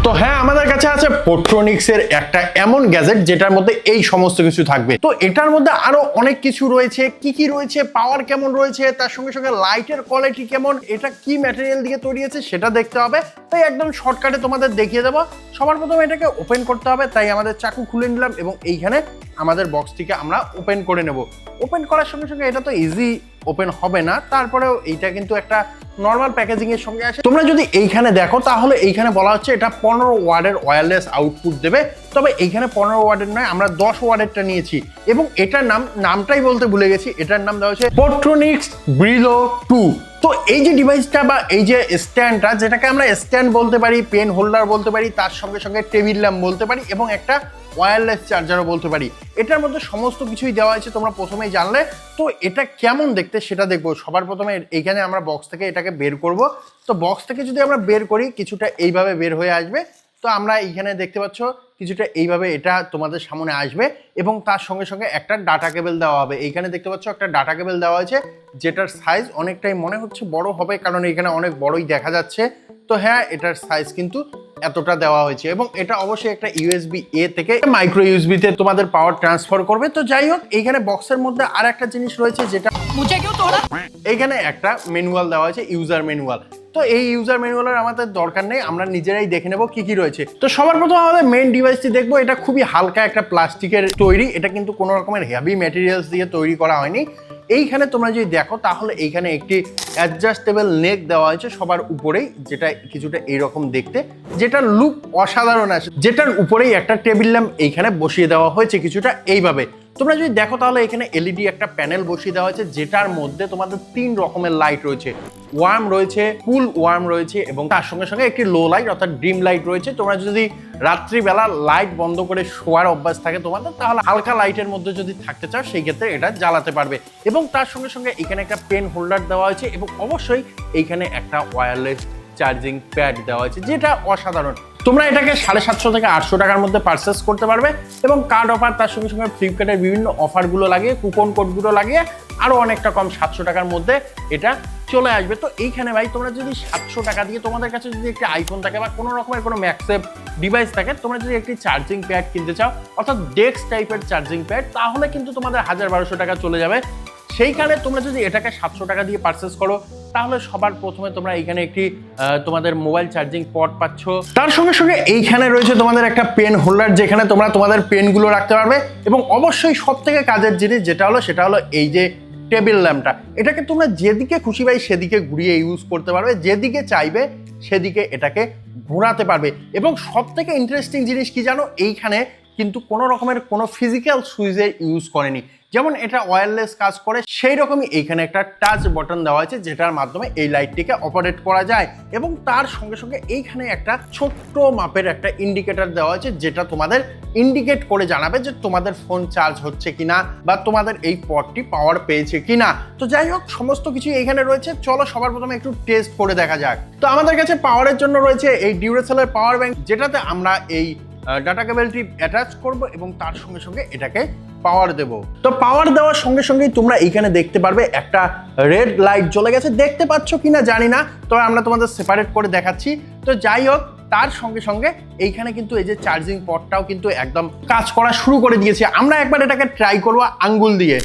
তো হ্যাঁ, আমাদের কাছে আছে পোট্রনিক্সের একটা এমন গ্যাজেট যেটার মধ্যে এই সমস্ত কিছু থাকবে। তো এটার মধ্যে আরো অনেক কিছু রয়েছে, কি কি রয়েছে, পাওয়ার কেমন রয়েছে, তার সঙ্গে সঙ্গে লাইটের কোয়ালিটি কেমন, এটা কি ম্যাটেরিয়াল দিয়ে তৈরি আছে সেটা দেখতে হবে। তাই একদম শর্টকাটে তোমাদের দেখিয়ে দেবো। সবার প্রথমে এটাকে ওপেন করতে হবে, তাই আমাদের চাকু খুলে নিলাম এবং এইখানে আমাদের বক্সটিকে আমরা ওপেন করে নেব। ওপেন করার সঙ্গে সঙ্গে এটা তো ইজি ওপেন হবে না, তারপরেও এইটা কিন্তু একটা নর্মাল প্যাকেজিং এর সঙ্গে আসে। তোমরা যদি এইখানে দেখো তাহলে এইখানে বলা হচ্ছে এটা 15 ওয়াটের ওয়্যারলেস আউটপুট দেবে, তবে এইখানে 15 ওয়াটের নয়, আমরা 10 ওয়াটেরটা নিয়েছি এবং এটার নামটাই বলতে ভুলে গেছি। এটার নাম দেওয়া হচ্ছে পোট্রনিক্স ব্রিলো 2। তো এই যে ডিভাইসটা বা এই যে স্ট্যান্ডটা, যেটাকে আমরা স্ট্যান্ড বলতে পারি, পেন হোল্ডার বলতে পারি, তার সঙ্গে সঙ্গে টেবিল ল্যাম্প বলতে পারি এবং একটা ওয়্যারলেস চার্জারও বলতে পারি, এটার মধ্যে সমস্ত কিছুই দেওয়া আছে, তোমরা প্রথমেই জানলে। তো এটা কেমন দেখতে সেটা দেখবো। সবার প্রথমে এইখানে আমরা বক্স থেকে এটাকে বের করব। তো বক্স থেকে যদি আমরা বের করি কিছুটা এইভাবে বের হয়ে আসবে। তো আমরা এইখানে দেখতে পাচ্ছ কিছুটা এইভাবে এটা তোমাদের সামনে আসবে এবং তার সঙ্গে সঙ্গে একটা ডাটা কেবল দেওয়া হবে। এইখানে দেখতে পাচ্ছ একটা ডাটা কেবল দেওয়া হয়েছে, যেটার সাইজ অনেকটাই মনে হচ্ছে বড় হবে, কারণ এখানে অনেক বড়ই দেখা যাচ্ছে। তো হ্যাঁ, এটার সাইজ কিন্তু এতটা দেওয়া হয়েছে এবং এটা অবশ্যই একটা ইউএসবি এ থেকে মাইক্রো ইউএসবি তে তোমাদের পাওয়ার ট্রান্সফার করবে। তো যাই হোক, এইখানে বক্সের মধ্যে আর একটা জিনিস রয়েছে, যেটা এইখানে একটা ম্যানুয়াল দেওয়া হয়েছে, ইউজার ম্যানুয়াল। তো এই ইউজার ম্যানুয়ালের আমাদের দরকার নেই, আমরা নিজেরাই দেখে নেব কি কি রয়েছে। তো সবার প্রথম আমাদের মেইন ডিভাইসটি দেখবো। এটা খুবই হালকা একটা প্লাস্টিকের তৈরি, এটা কিন্তু কোনো রকমের হেভি ম্যাটেরিয়ালস দিয়ে তৈরি করা হয়নি। এইখানে তোমরা যদি দেখো তাহলে এইখানে একটি অ্যাডজাস্টেবল নেক দেওয়া হয়েছে সবার উপরেই, যেটা কিছুটা এইরকম দেখতে, যেটা লুক অসাধারণ আছে, যেটার উপরেই একটা টেবিল ল্যাম্প এইখানে বসিয়ে দেওয়া হয়েছে কিছুটা এইভাবে। তোমরা যদি দেখো তাহলে এখানে এলইডি একটা প্যানেল বসিয়ে দেওয়া হয়েছে, যেটার মধ্যে তোমাদের 3 রকমের লাইট রয়েছে, ওয়ার্ম রয়েছে, কুল ওয়ার্ম রয়েছে এবং তার সঙ্গে সঙ্গে একটি লো লাইট অর্থাৎ ড্রিম লাইট রয়েছে। তোমরা যদি রাত্রিবেলা লাইট বন্ধ করে শোয়ার অভ্যাস থাকে তোমাদের, তাহলে হালকা লাইটের মধ্যে যদি থাকতে চাও সেই ক্ষেত্রে এটা জ্বালাতে পারবে। এবং তার সঙ্গে সঙ্গে এখানে একটা পেন হোল্ডার দেওয়া হয়েছে এবং অবশ্যই এইখানে একটা ওয়্যারলেস চার্জিং প্যাড দেওয়া হয়েছে, যেটা অসাধারণ। তোমরা এটাকে 750 থেকে 800 টাকার মধ্যে পারচেস করতে পারবে এবং কার্ড অফার, তার সঙ্গে সঙ্গে ফ্লিপকার্টের বিভিন্ন অফারগুলো লাগিয়ে, কুপন কোডগুলো লাগিয়ে আরও অনেকটা কম 700 টাকার মধ্যে এটা চলে আসবে। তো এইখানে ভাই তোমরা যদি 700 টাকা দিয়ে, তোমাদের কাছে যদি একটি আইফোন থাকে বা কোনো রকমের কোনো ম্যাক্সেভ ডিভাইস থাকে, তোমরা যদি একটি চার্জিং প্যাড কিনতে চাও অর্থাৎ ডেস্ক টাইপের চার্জিং প্যাড, তাহলে কিন্তু তোমাদের 1000-1200 টাকা চলে যাবে। সেইখানে তোমরা যদি এটাকে 700 টাকা দিয়ে পারচেস করো, তাহলে সবার প্রথমে তোমরা এইখানে একটি তোমাদের মোবাইল চার্জিং পড পাচ্ছ। তার সঙ্গে সঙ্গে এইখানে রয়েছে তোমাদের একটা পেন হোল্ডার, যেখানে তোমরা তোমাদের পেনগুলো রাখতে পারবে এবং অবশ্যই সব থেকে কাজের জিনিস যেটা হলো সেটা হলো এই যে টেবিল ল্যাম্পটা। এটাকে তোমরা যেদিকে খুশি ভাই সেদিকে ঘুরিয়ে ইউজ করতে পারবে, যেদিকে চাইবে সেদিকে এটাকে ঘোরাতে পারবে। এবং সব থেকে ইন্টারেস্টিং জিনিস কি জানো, এইখানে কিন্তু কোনো রকমের কোনো ফিজিক্যাল সুইচের ইউজ করেনি। যেমন এটা ওয়্যারলেস কাজ করে, সেই রকমই এইখানে একটা টাচ বাটন দেওয়া হয়েছে, যেটার মাধ্যমে এই লাইটটিকে অপারেট করা যায়। এবং তার সঙ্গে সঙ্গে এইখানে একটা ছোট্ট মাপের একটা ইন্ডিকেটর দেওয়া হয়েছে, যেটা তোমাদের ইন্ডিকেট করে জানাবে যে তোমাদের ফোন চার্জ হচ্ছে কিনা বা তোমাদের এই পডটি পাওয়ার পেয়েছে কিনা। তো যাই হোক, সমস্ত কিছু এইখানে রয়েছে। চলো সবার প্রথমে একটু টেস্ট করে দেখা যাক। তো আমাদের কাছে পাওয়ারের জন্য রয়েছে এই ডিউরেসেলের পাওয়ার ব্যাংক, যেটাতে আমরা এই ডাটা কেবলটি অ্যাটাচ করব এবং তার সঙ্গে সঙ্গে এটাকে পাওয়ার দেব। তো পাওয়ার দেওয়ার সঙ্গে সঙ্গেই তোমরা এইখানে দেখতে পারবে একটা রেড লাইট জ্বলে গেছে, দেখতে পাচ্ছ কিনা জানি না, তো আমরা তোমাদের সেপারেট করে দেখাচ্ছি। তো যাই হোক, তার সঙ্গে সঙ্গে এইখানে কিন্তু এই যে চার্জিং পডটাও কিন্তু একদম কাজ করা শুরু করে দিয়েছে। আমরা একবার এটাকে ট্রাই করবো আঙ্গুল দিয়ে।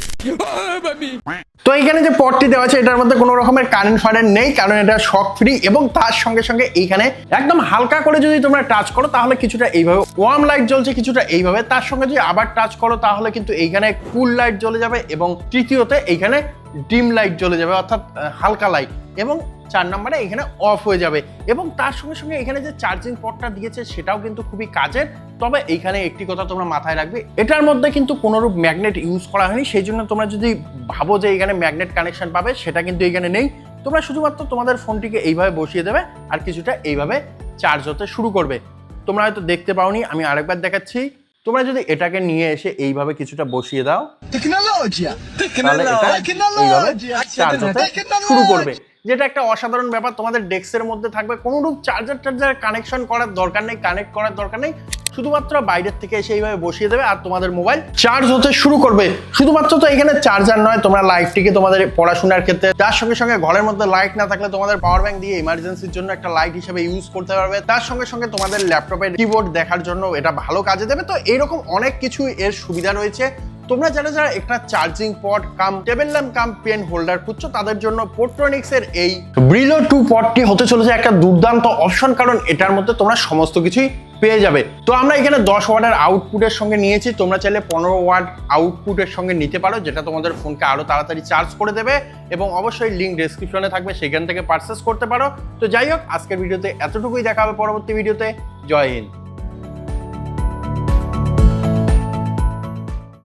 তো এইখানে যে পডটি দেওয়া আছে এটার মধ্যে কোনো রকমের কারেন্ট ফারেন্ট নেই, কারণ এটা শক ফ্রি। এবং তার সঙ্গে সঙ্গে এইখানে একদম হালকা করে যদি তোমরা টাচ করো তাহলে কিছুটা এইভাবে ওয়ার্ম লাইট জ্বলছে, কিছুটা এইভাবে। তার সঙ্গে যদি আবার টাচ করো তাহলে কিন্তু এইখানে কুল লাইট জ্বলে যাবে এবং তৃতীয়তে এইখানে ডিম লাইট জ্বলে যাবে অর্থাৎ হালকা লাইট, এবং 4 নম্বরে এখানে অফ হয়ে যাবে। এবং তার সঙ্গে সঙ্গে এখানে যে চার্জিং পডটা দিয়েছে সেটাও কিন্তু খুবই কাজের। তবে এইখানে একটি কথা তোমরা মাথায় রাখবে, এটার মধ্যে কিন্তু কোনোরূপ ম্যাগনেট ইউজ করা হয়নি, সেই জন্য তোমরা যদি ভাবো যে এখানে ম্যাগনেট কানেকশন পাবে, সেটা কিন্তু এখানে নেই। তোমরা শুধুমাত্র তোমাদের ফোনটিকে এইভাবে বসিয়ে দেবে আর কিছুটা এইভাবে চার্জ হতে শুরু করবে। তোমরা হয়তো দেখতে পাওনি, আমি আরেকবার দেখাচ্ছি। তোমরা যদি এটাকে নিয়ে এসে এইভাবে কিছুটা বসিয়ে দাও, তাহলে এটা চার্জ হতে শুরু করবে। যেটা একটা অসাধারণ ব্যাপার। তোমাদের ডেস্কের মধ্যে থাকবে, কোনো রূপ চার্জার কানেকশন করার দরকার নেই, কানেক্ট করার দরকার নেই, শুধুমাত্র বাইরের থেকে এসে এইভাবে বসিয়ে দেবে আর তোমাদের মোবাইল চার্জ হতে শুরু করবে। শুধুমাত্র তো এখানে চার্জার নয়, তোমরা লাইটটিকে তোমাদের পড়াশোনার ক্ষেত্রে, তার সঙ্গে সঙ্গে ঘরের মধ্যে লাইট না থাকলে তোমাদের পাওয়ার ব্যাংক দিয়ে ইমার্জেন্সির জন্য একটা লাইট হিসেবে ইউজ করতে পারবে। তার সঙ্গে সঙ্গে তোমাদের ল্যাপটপের কিবোর্ড দেখার জন্য এটা ভালো কাজে দেবে। তো এইরকম অনেক কিছু এর সুবিধা রয়েছে। তোমরা যারা একটা চার্জিং পড কাম টেবিল ল্যাম্প কাম পেন হোল্ডার খুঁজছো, তাদের জন্য পোর্ট্রনিক্সের এই ব্রিলো 2 পডটি হতে চলেছে একটা দুর্দান্ত অপশন, কারণ এটার মধ্যে তোমরা সমস্ত কিছুই পেয়ে যাবে। তো আমরা এখানে 10 ওয়াটের আউটপুটের সঙ্গে নিয়েছি, তোমরা চাইলে 15 ওয়াট আউটপুটের সঙ্গে নিতে পারো, যেটা তোমাদের ফোনকে আরো তাড়াতাড়ি চার্জ করে দেবে। এবং অবশ্যই লিঙ্ক ডেসক্রিপশনে থাকবে, সেখান থেকে পারচেস করতে পারো। তো যাই হোক, আজকের ভিডিওতে এতটুকুই, দেখা হবে পরবর্তী ভিডিওতে। জয় হিন্দ।